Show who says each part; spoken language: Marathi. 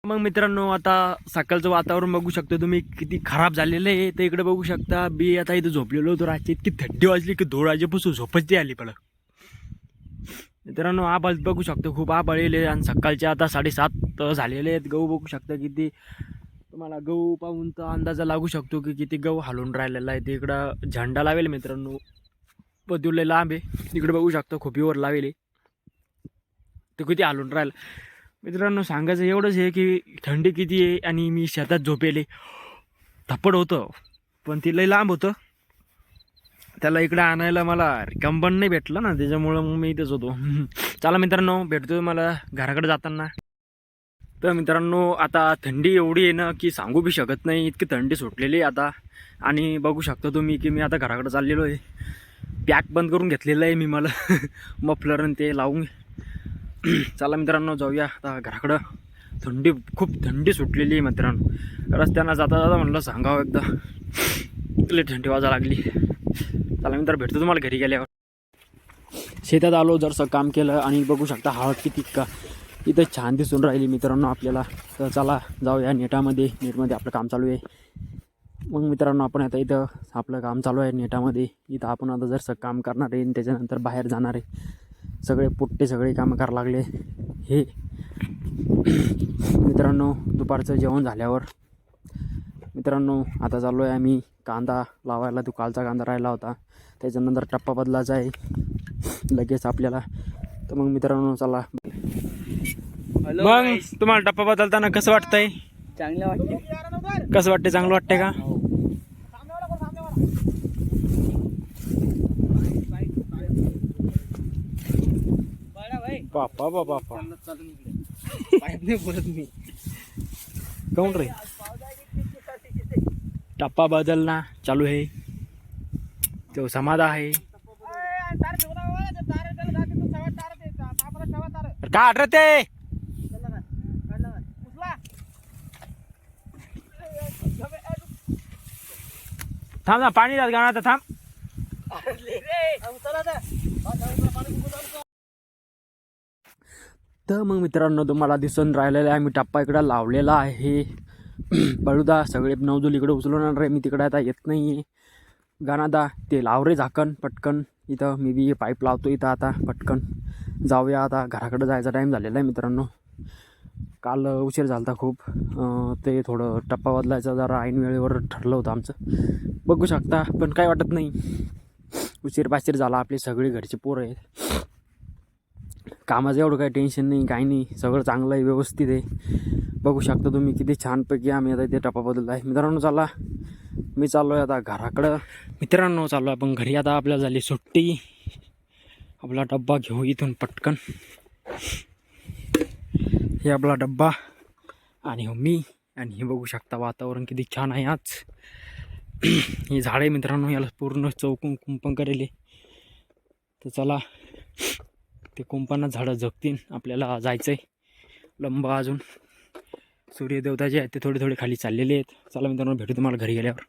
Speaker 1: मग मित्रांनो, आता सकाळचं वातावरण बघू शकता तुम्ही किती खराब झालेलं आहे. तर इकडे बघू शकता मी आता इथं झोपलेलो होतो. रात्री इतकी थंडी वाजली की 2 वाजेपासून झोपच ती आली. पण मित्रांनो, आभाळ बघू शकतो, खूप आभाळ येले आणि सकाळचे आता 7:30 झालेले आहेत. गहू बघू शकता किती, तुम्हाला गहू पाहून तर अंदाजा लागू शकतो की किती गहू हलून राहिलेला आहे. ते इकडं झेंडा लावेल मित्रांनो, पदुले लांब आहे. तिकडे बघू शकतो खोपीवर लावेल, ते किती हलून राहिलं. मित्रांनो, सांगायचं एवढंच आहे की थंडी किती आहे आणि मी शेतात झोपेले. थप्पड होतं पण ती लई लांब होतं, त्याला इकडे आणायला मला रिकाम नाही भेटलं ना, त्याच्यामुळं मग मी इथेच होतो. चला मित्रांनो, भेटतो मला घराकडे जाताना. तर मित्रांनो, आता थंडी एवढी आहे ना की सांगू बी शकत नाही, इतकी थंडी सुटलेली आहे आता. आणि बघू शकता तुम्ही की मी आता घराकडे चाललेलो आहे. पॅक बंद करून घेतलेलं आहे मी, मला मफलर आणि ते लावून. चला मित्रांनो, जाऊया आता घराकडं. थंडी, खूप थंडी सुटलेली आहे मित्रांनो. रस्त्यानं जाता जाता म्हणलं सांगावं एकदा, लई थंडी वाजा लागली. चला मित्र, भेटतो तुम्हाला घरी गेल्यावर. शेतात आलो, जरसं काम केलं आणि बघू शकता हळद किती का इथं छान दिसून राहिली मित्रांनो आपल्याला. तर चला जाऊया नेटामध्ये आपलं काम चालू आहे. मग मित्रांनो, आपण आता इथं आपलं काम चालू आहे नेटामध्ये. इथं आपण आता जरसं काम करणार आहे आणि त्याच्यानंतर बाहेर जाणार आहे. सगळे पुट्टे सगळे कामं करायला लागले हे मित्रांनो. दुपारचं जेवण झाल्यावर मित्रांनो आता चाललो आहे आम्ही कांदा लावायला. तो कालचा कांदा राहिला होता, त्याच्यानंतर टप्पा बदलायचा आहे लगेच आपल्याला. तर मग मित्रांनो चला. मग तुम्हाला टप्पा बदलताना कसं वाटतंय?
Speaker 2: चांगलं वाटते.
Speaker 1: कसं वाटते? चांगलं वाटतंय का? बापा बापा
Speaker 2: बोलत मी
Speaker 1: काऊन रे? टप्पा बदलना चालू आहे, तो समाधा आहे. का आठवते थांब ना, पाणी जात गाणं थांब. तर मग मित्रांनो, तुम्हाला दिसून राहिलेलं आहे मी टप्पा इकडं लावलेला आहे. बळूदा सगळे नवजूल इकडे उचलवणार आहे, मी तिकडे आता येत नाही आहे. गाणादा ते लाव रे झाकण पटकन. इथं मी बी पाईप लावतो इथं आता पटकन. जाऊया आता घराकडे, जायचा टाईम झालेला आहे मित्रांनो. काल उशीर झाला होता खूप. ते थोडं टप्पा बदलायचं जरा ऐन वेळेवर ठरलं होतं आमचं, बघू शकता. पण काय वाटत नाही, उशीर पाशीर झाला. आपले सगळे घरचे पोरं आहेत, कामाचं एवढं काही टेन्शन नाही, काही नाही, सगळं चांगलं आहे, व्यवस्थित आहे. बघू शकता तुम्ही किती छानपैकी आम्ही आता इथे टप्पा बदलला आहे. मित्रांनो चला, मी चाललो आहे आता घराकडं. मित्रांनो चाललो आपण घरी आता, आपल्याला झाली सुट्टी. आपला डब्बा घेऊ इथून पटकन. हे आपला डब्बा आणि मी. आणि हे बघू शकता वातावरण किती छान आहे आज. हे झाड आहे मित्रांनो, याला पूर्ण चौकून कुंपण करेल. तर चला, ते कुंपणात झाडं जगतील. आपल्याला जायचं आहे लंब अजून. सूर्यदेवता जे आहेत ते थोडे थोडे खाली चाललेले आहेत. चला मित्रांनो, भेटू तुम्हाला घरी गेल्यावर.